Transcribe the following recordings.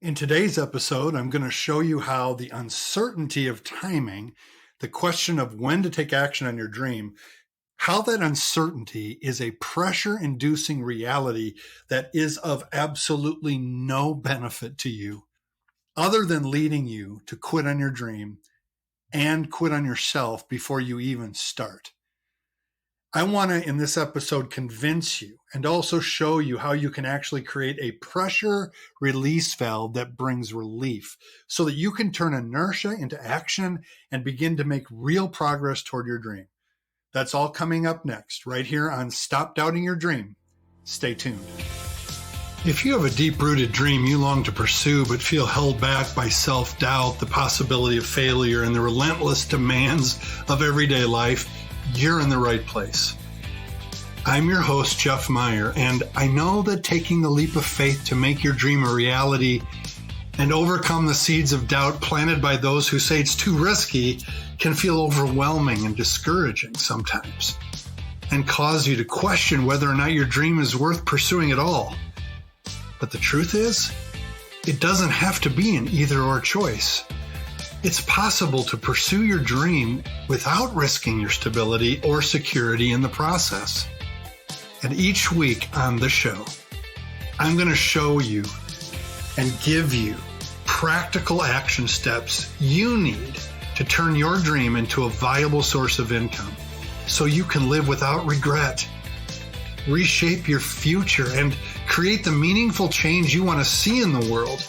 In today's episode, I'm going to show you how the uncertainty of timing, the question of when to take action on your dream, how that uncertainty is a pressure-inducing reality that is of absolutely no benefit to you other than leading you to quit on your dream and quit on yourself before you even start. I want to, in this episode, convince you and also show you how you can actually create a pressure release valve that brings relief so that you can turn inertia into action and begin to make real progress toward your dream. That's all coming up next, right here on Stop Doubting Your Dream. Stay tuned. If you have a deep-rooted dream you long to pursue but feel held back by self-doubt, the possibility of failure, and the relentless demands of everyday life, you're in the right place. I'm your host, Jeff Meyer, and I know that taking the leap of faith to make your dream a reality and overcome the seeds of doubt planted by those who say it's too risky can feel overwhelming and discouraging sometimes, and cause you to question whether or not your dream is worth pursuing at all. But the truth is, it doesn't have to be an either-or choice. It's possible to pursue your dream without risking your stability or security in the process. And each week on the show, I'm going to show you and give you practical action steps you need to turn your dream into a viable source of income so you can live without regret, reshape your future, and create the meaningful change you want to see in the world,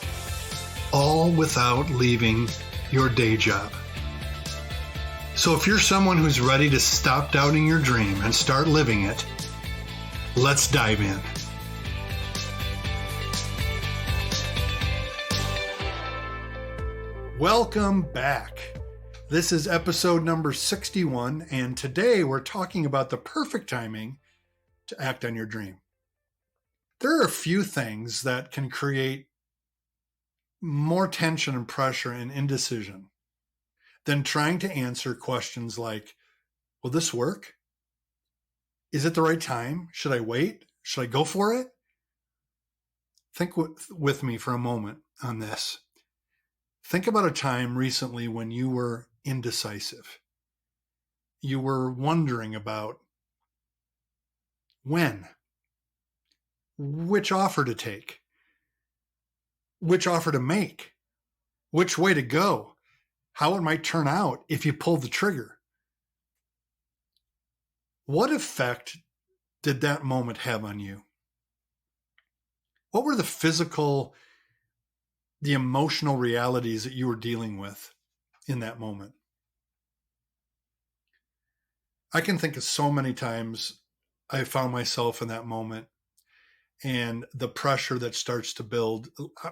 all without leaving your day job. So if you're someone who's ready to stop doubting your dream and start living it, let's dive in. Welcome back. This is episode number 61, and today we're talking about the perfect timing to act on your dream. There are a few things that can create more tension and pressure and indecision than trying to answer questions like, will this work? Is it the right time? Should I wait? Should I go for it? Think with me for a moment on this. Think about a time recently when you were indecisive. You were wondering about when, which offer to take, which offer to make, which way to go, how it might turn out if you pulled the trigger. What effect did that moment have on you? What were the physical, the emotional realities that you were dealing with in that moment? I can think of so many times I found myself in that moment and the pressure that starts to build.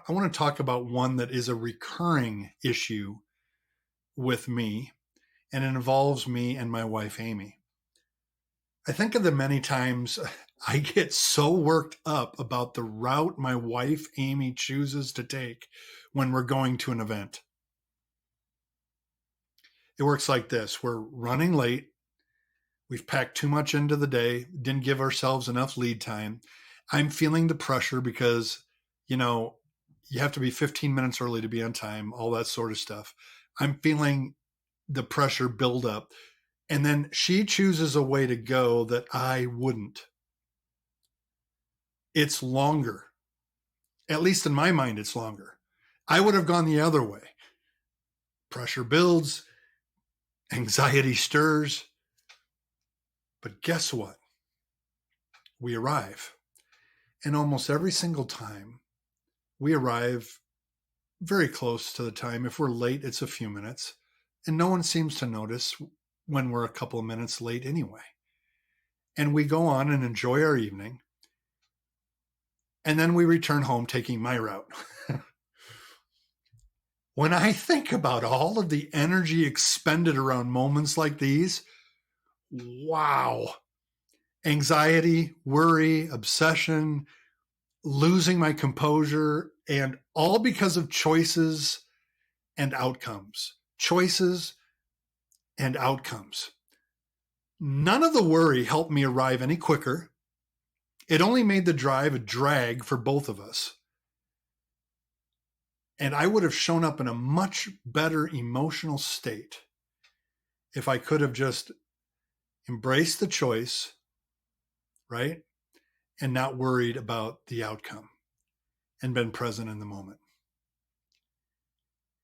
I want to talk about one that is a recurring issue with me, and it involves me and my wife, Amy. I think of the many times I get so worked up about the route my wife, Amy, chooses to take when we're going to an event. It works like this. We're running late. We've packed too much into the day, didn't give ourselves enough lead time. I'm feeling the pressure because, you have to be 15 minutes early to be on time, all that sort of stuff. I'm feeling the pressure build up. And then she chooses a way to go that I wouldn't. It's longer. At least in my mind, it's longer. I would have gone the other way. Pressure builds, anxiety stirs. But guess what? We arrive. And almost every single time, we arrive very close to the time. If we're late, it's a few minutes. And no one seems to notice when we're a couple of minutes late anyway. And we go on and enjoy our evening. And then we return home taking my route. When I think about all of the energy expended around moments like these, wow. Anxiety, worry, obsession, losing my composure, and all because of choices and outcomes. Choices and outcomes. None of the worry helped me arrive any quicker. It only made the drive a drag for both of us. And I would have shown up in a much better emotional state if I could have just embraced the choice, right? And not worried about the outcome and been present in the moment.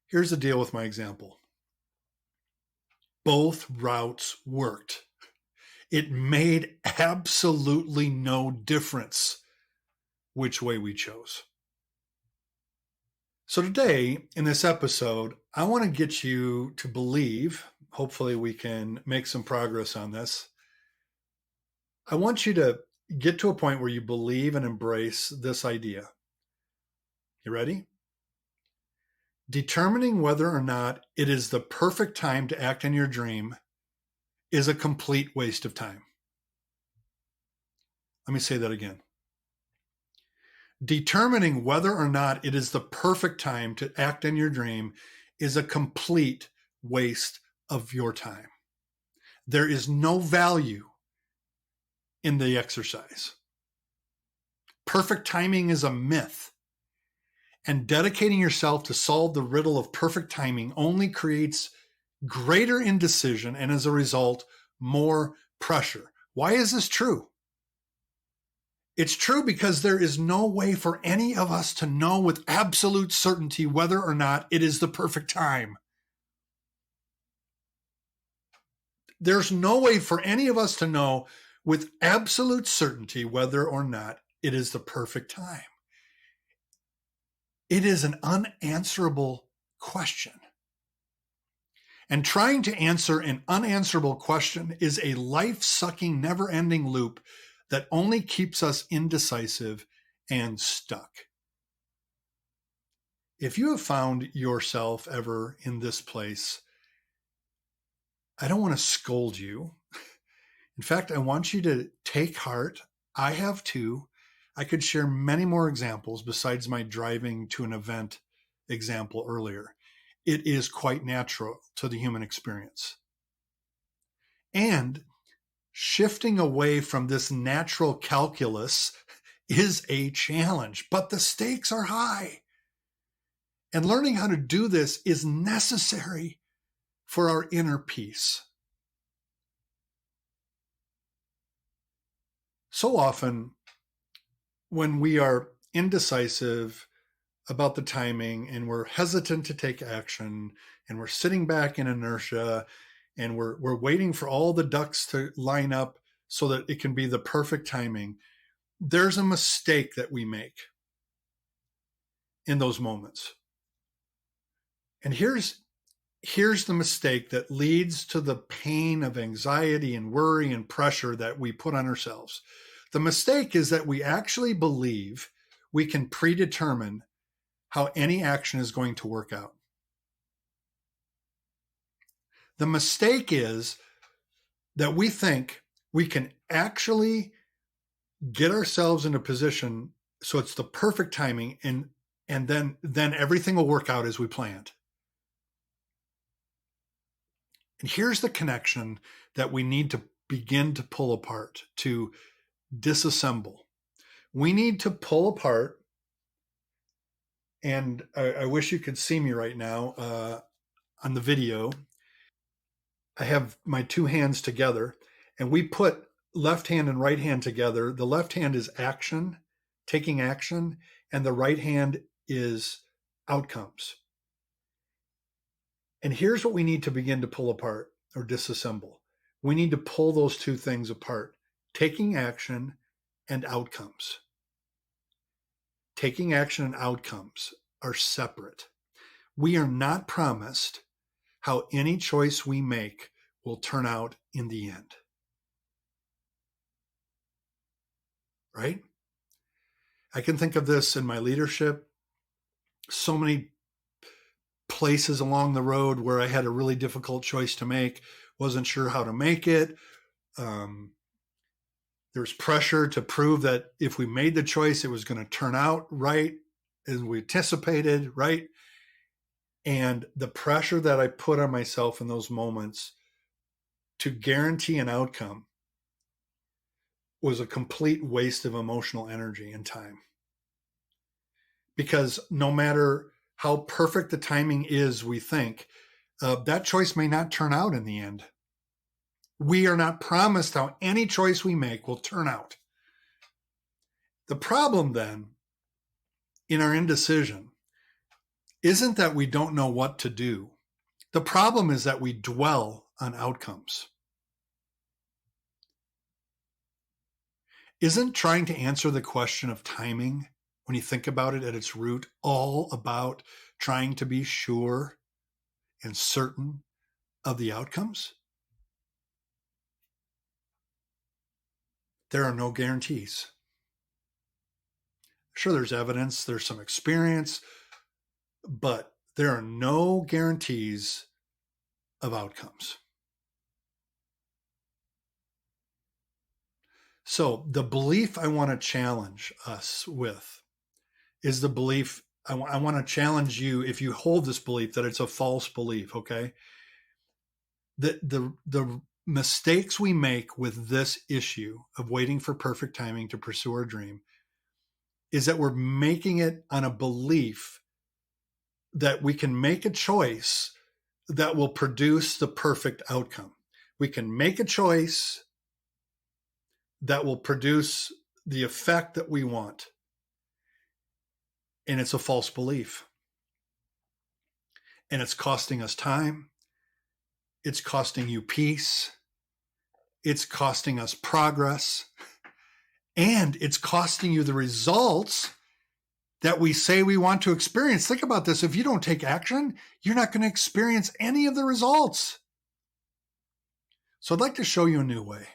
Here's the deal with my example. Both routes worked. It made absolutely no difference which way we chose. So today, in this episode, I want to get you to believe, hopefully we can make some progress on this. I want you to get to a point where you believe and embrace this idea. You ready? Determining whether or not it is the perfect time to act on your dream is a complete waste of time. Let me say that again. Determining whether or not it is the perfect time to act on your dream is a complete waste of your time. There is no value in the exercise. Perfect timing is a myth. And dedicating yourself to solve the riddle of perfect timing only creates greater indecision and, as a result, more pressure. Why is this true? It's true because there is no way for any of us to know with absolute certainty whether or not it is the perfect time. There's no way for any of us to know with absolute certainty whether or not it is the perfect time. It is an unanswerable question. And trying to answer an unanswerable question is a life-sucking, never-ending loop that only keeps us indecisive and stuck. If you have found yourself ever in this place, I don't want to scold you. In fact, I want you to take heart. I have too. I could share many more examples besides my driving to an event example earlier. It is quite natural to the human experience. And shifting away from this natural calculus is a challenge, but the stakes are high. And learning how to do this is necessary for our inner peace. So often, when we are indecisive about the timing and we're hesitant to take action and we're sitting back in inertia and we're waiting for all the ducks to line up so that it can be the perfect timing, there's a mistake that we make in those moments. And here's the mistake that leads to the pain of anxiety and worry and pressure that we put on ourselves. The mistake is that we actually believe we can predetermine how any action is going to work out. The mistake is that we think we can actually get ourselves in a position so it's the perfect timing and then everything will work out as we planned. And here's the connection that we need to begin to pull apart, to disassemble. We need to pull apart, and I wish you could see me right now on the video. I have my two hands together, and we put left hand and right hand together. The left hand is action, taking action, and the right hand is outcomes. And here's what we need to begin to pull apart or disassemble. We need to pull those two things apart, taking action and outcomes. Taking action and outcomes are separate. We are not promised how any choice we make will turn out in the end. Right? I can think of this in my leadership. So many places along the road where I had a really difficult choice to make, wasn't sure how to make it. There's pressure to prove that if we made the choice, it was going to turn out right as we anticipated, right? And the pressure that I put on myself in those moments to guarantee an outcome was a complete waste of emotional energy and time. Because no matter how perfect the timing is, we think, that choice may not turn out in the end. We are not promised how any choice we make will turn out. The problem then in our indecision isn't that we don't know what to do. The problem is that we dwell on outcomes. Isn't trying to answer the question of timing, when you think about it at its root, all about trying to be sure and certain of the outcomes? There are no guarantees. Sure, there's evidence, there's some experience, but there are no guarantees of outcomes. So the belief I want to challenge us with is the belief I want to challenge you, if you hold this belief, that it's a false belief, okay? The mistakes we make with this issue of waiting for perfect timing to pursue our dream is that we're making it on a belief that we can make a choice that will produce the perfect outcome. We can make a choice that will produce the effect that we want. And it's a false belief. And it's costing us time. It's costing you peace. It's costing us progress. And it's costing you the results that we say we want to experience. Think about this. If you don't take action, you're not going to experience any of the results. So I'd like to show you a new way.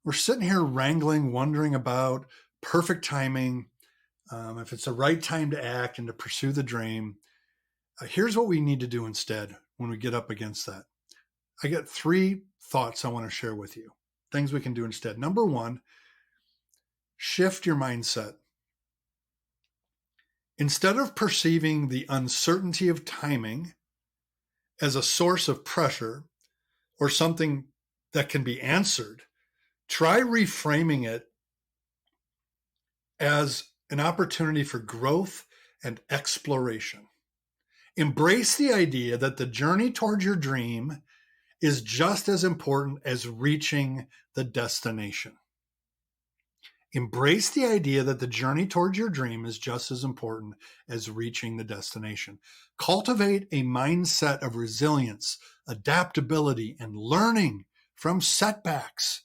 We're sitting here wrangling, wondering about perfect timing, if it's the right time to act and to pursue the dream. Here's what we need to do instead when we get up against that. I got 3 thoughts I want to share with you, things we can do instead. Number 1, shift your mindset. Instead of perceiving the uncertainty of timing as a source of pressure or something that can be answered, try reframing it as an opportunity for growth and exploration. Embrace the idea that the journey toward your dream is just as important as reaching the destination. Embrace the idea that the journey towards your dream is just as important as reaching the destination. Cultivate a mindset of resilience, adaptability, and learning from setbacks.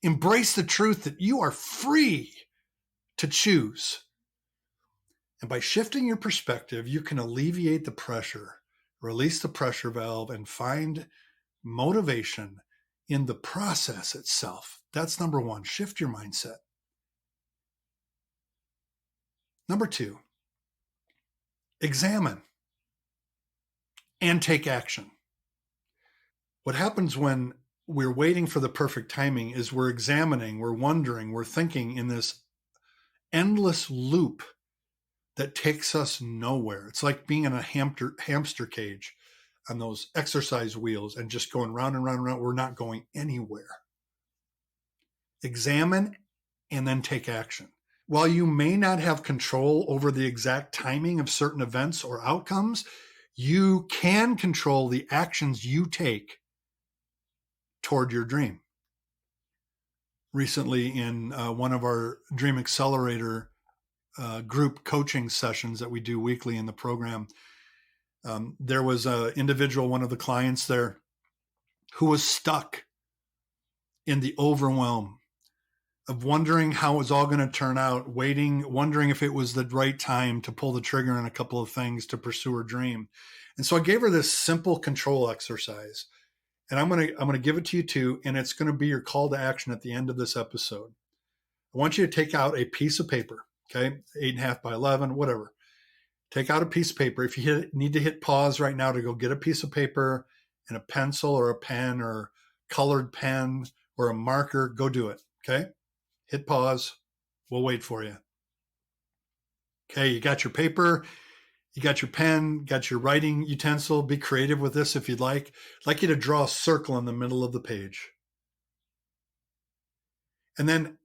Embrace the truth that you are free to choose. And by shifting your perspective, you can alleviate the pressure, release the pressure valve, and find motivation in the process itself. That's number 1. Shift your mindset. Number 2, examine and take action. What happens when we're waiting for the perfect timing is we're examining, we're wondering, we're thinking in this endless loop that takes us nowhere. It's like being in a hamster cage on those exercise wheels and just going round and round and round. We're not going anywhere. Examine and then take action. While you may not have control over the exact timing of certain events or outcomes, you can control the actions you take toward your dream. Recently, in one of our Dream Accelerator group coaching sessions that we do weekly in the program, there was an individual, one of the clients there, who was stuck in the overwhelm of wondering how it was all going to turn out, wondering if it was the right time to pull the trigger on a couple of things to pursue her dream. And so I gave her this simple control exercise, and I'm going to give it to you too, and it's going to be your call to action at the end of this episode. I want you to take out a piece of paper, okay, 8.5 by 11, whatever. Take out a piece of paper. If you need to hit pause right now to go get a piece of paper and a pencil or a pen or colored pen or a marker, go do it, okay? Hit pause. We'll wait for you. Okay, you got your paper, you got your pen, got your writing utensil. Be creative with this if you'd like. I'd like you to draw a circle in the middle of the page. And then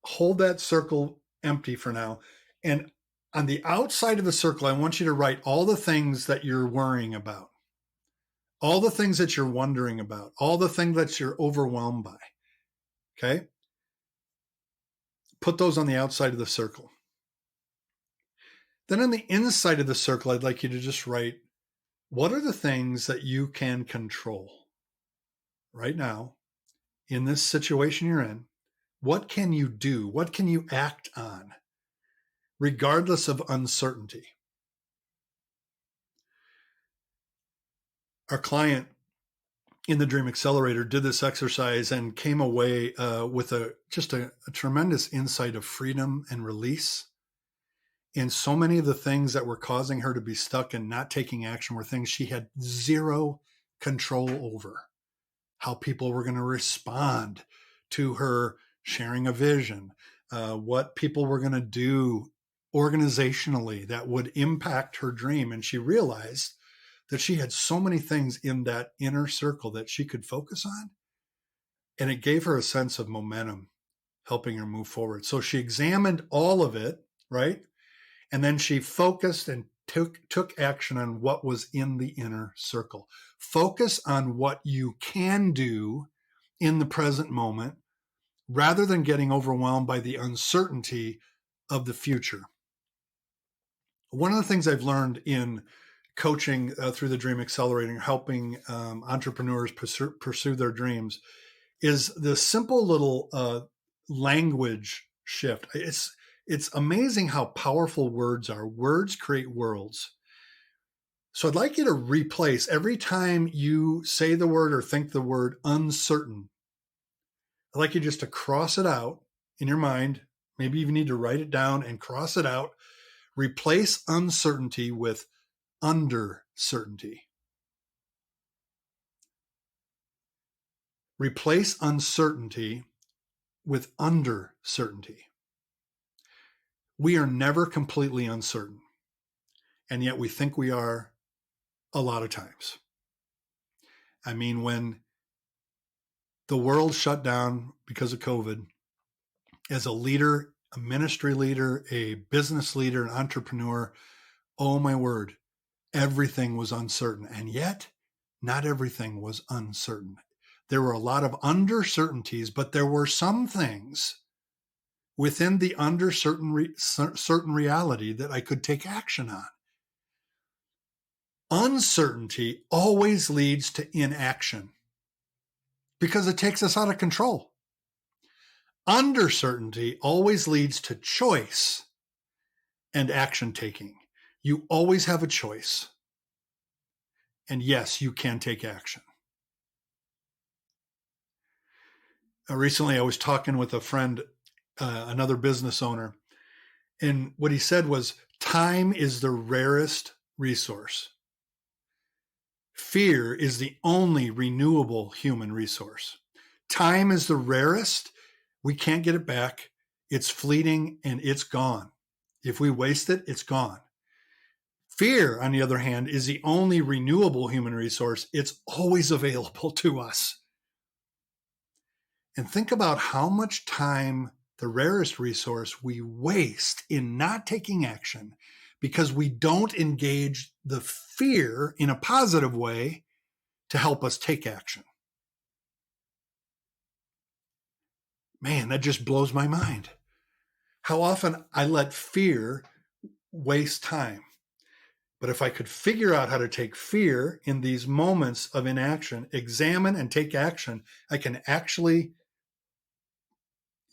hold that circle empty for now. And On the outside of the circle, I want you to write all the things that you're worrying about, all the things that you're wondering about, all the things that you're overwhelmed by. Okay? Put those on the outside of the circle. Then on the inside of the circle, I'd like you to just write, what are the things that you can control right now in this situation you're in? What can you do? What can you act on, regardless of uncertainty? Our client in the Dream Accelerator did this exercise and came away with just a tremendous insight of freedom and release. And so many of the things that were causing her to be stuck and not taking action were things she had zero control over. How people were going to respond to her sharing a vision, what people were going to do organizationally that would impact her dream. And she realized that she had so many things in that inner circle that she could focus on. And it gave her a sense of momentum, helping her move forward. So she examined all of it, right? And then she focused and took action on what was in the inner circle. Focus on what you can do in the present moment rather than getting overwhelmed by the uncertainty of the future. One of the things I've learned in coaching through the Dream Accelerator, helping entrepreneurs pursue their dreams, is the simple little language shift. It's amazing how powerful words are. Words create worlds. So I'd like you to replace every time you say the word or think the word uncertain. I'd like you just to cross it out in your mind. Maybe you need to write it down and cross it out. Replace uncertainty with under certainty. Replace uncertainty with under certainty. We are never completely uncertain, and yet we think we are a lot of times. I mean, when the world shut down because of COVID, as a leader, a ministry leader, a business leader, an entrepreneur, oh my word, everything was uncertain. And yet, not everything was uncertain. There were a lot of uncertainties, but there were some things within the certain reality that I could take action on. Uncertainty always leads to inaction because it takes us out of control. Uncertainty always leads to choice and action taking. You always have a choice. And yes, you can take action. Recently, I was talking with a friend, another business owner, and what he said was, time is the rarest resource. Fear is the only renewable human resource. Time is the rarest. We can't get it back. It's fleeting and it's gone. If we waste it, it's gone. Fear, on the other hand, is the only renewable human resource. It's always available to us. And think about how much time, the rarest resource, we waste in not taking action because we don't engage the fear in a positive way to help us take action. Man, that just blows my mind. How often I let fear waste time. But if I could figure out how to take fear in these moments of inaction, examine and take action, I can actually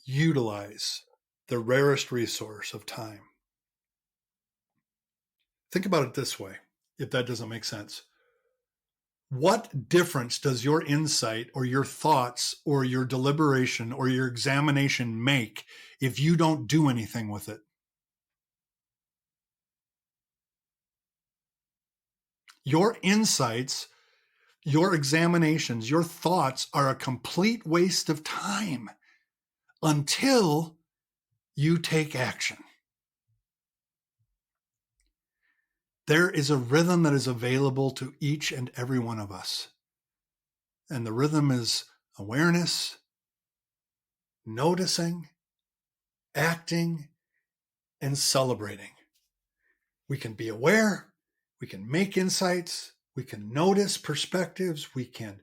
utilize the rarest resource of time. Think about it this way, if that doesn't make sense. What difference does your insight or your thoughts or your deliberation or your examination make if you don't do anything with it? Your insights, your examinations, your thoughts are a complete waste of time until you take action. There is a rhythm that is available to each and every one of us. And the rhythm is awareness, noticing, acting, and celebrating. We can be aware, we can make insights, we can notice perspectives, we can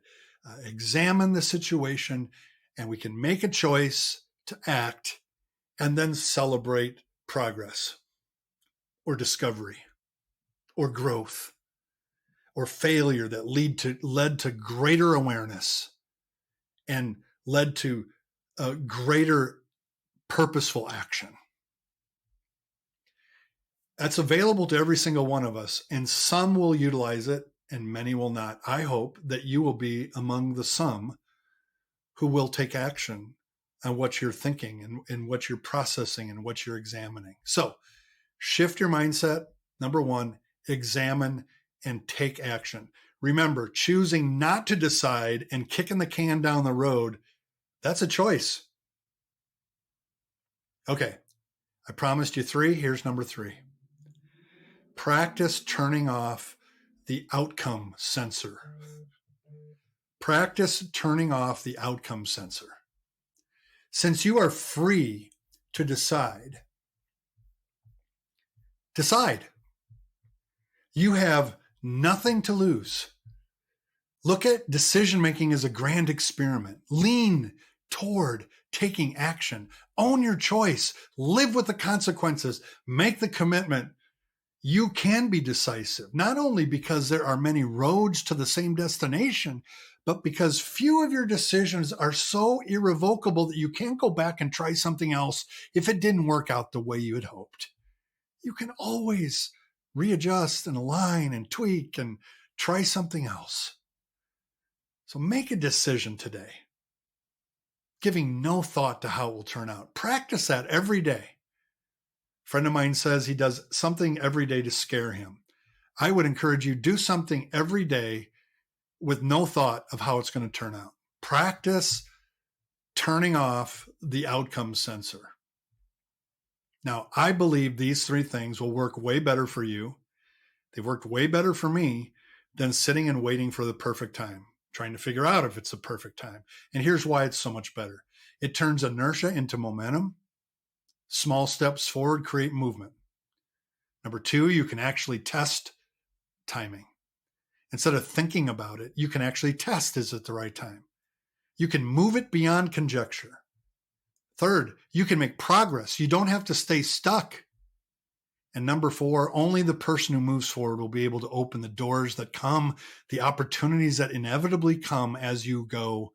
examine the situation, and we can make a choice to act and then celebrate progress or discovery or growth or failure that led to greater awareness and led to greater purposeful action. That's available to every single one of us, and some will utilize it and many will not. I hope that you will be among the some who will take action on what you're thinking and what you're processing and what you're examining. So shift your mindset. Number one, examine and take action. Remember, choosing not to decide and kicking the can down the road, that's a choice. Okay, I promised you 3. Here's number 3. Practice turning off the outcome sensor. Practice turning off the outcome sensor. Since you are free to decide, you have nothing to lose. Look at decision-making as a grand experiment. Lean toward taking action. Own your choice. Live with the consequences. Make the commitment. You can be decisive, not only because there are many roads to the same destination, but because few of your decisions are so irrevocable that you can't go back and try something else if it didn't work out the way you had hoped. You can always readjust and align and tweak and try something else. So make a decision today, giving no thought to how it will turn out. Practice that every day. A friend of mine says he does something every day to scare him. I would encourage you, do something every day with no thought of how it's going to turn out. Practice turning off the outcome sensor. Now, I believe these 3 things will work way better for you. They've worked way better for me than sitting and waiting for the perfect time, trying to figure out if it's the perfect time. And here's why it's so much better. It turns inertia into momentum. Small steps forward create movement. Number 2, you can actually test timing. Instead of thinking about it, you can actually test, is it the right time? You can move it beyond conjecture. Third, you can make progress. You don't have to stay stuck. And number 4, only the person who moves forward will be able to open the doors that come, the opportunities that inevitably come as you go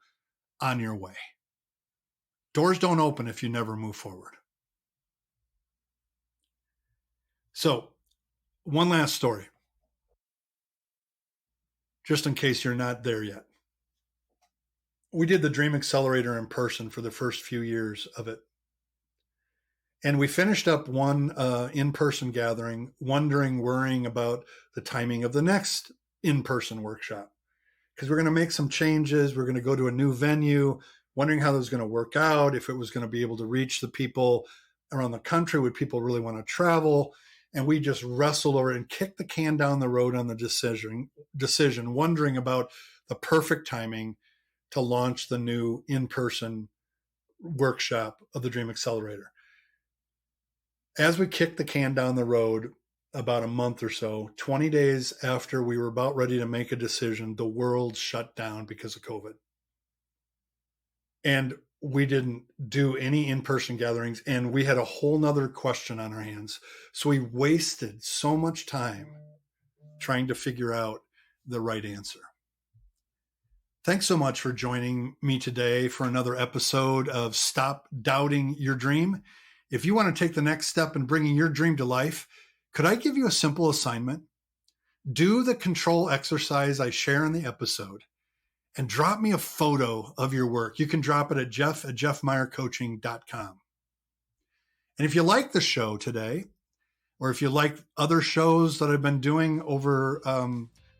on your way. Doors don't open if you never move forward. So, one last story, just in case you're not there yet. We did the Dream Accelerator in person for the first few years of it. And we finished up one in-person gathering, worrying about the timing of the next in-person workshop. Because we're going to make some changes. We're going to go to a new venue, wondering how this was going to work out, if it was going to be able to reach the people around the country. Would people really want to travel? And we just wrestled over and kicked the can down the road on the decision, wondering about the perfect timing to launch the new in-person workshop of the Dream Accelerator. As we kicked the can down the road about a month or so, 20 days after we were about ready to make a decision, the world shut down because of COVID. And we didn't do any in-person gatherings, and we had a whole nother question on our hands. So we wasted so much time trying to figure out the right answer. Thanks so much for joining me today for another episode of Stop Doubting Your Dream. If you want to take the next step in bringing your dream to life, could I give you a simple assignment? Do the control exercise I share in the episode and drop me a photo of your work. You can drop it at jeff@jeffmeyercoaching.com. And if you like the show today, or if you like other shows that I've been doing over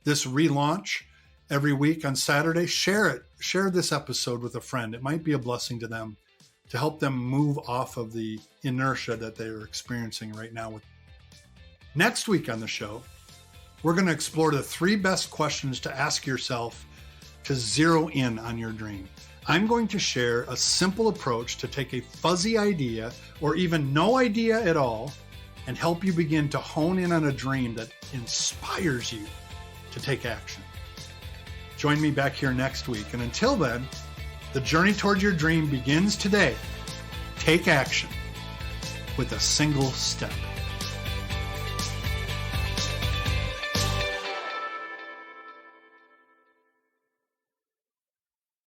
this relaunch every week on Saturday, share it. Share this episode with a friend. It might be a blessing to them to help them move off of the inertia that they're experiencing right now. Next week on the show, we're going to explore the 3 best questions to ask yourself to zero in on your dream. I'm going to share a simple approach to take a fuzzy idea or even no idea at all and help you begin to hone in on a dream that inspires you to take action. Join me back here next week. And until then, the journey toward your dream begins today. Take action with a single step.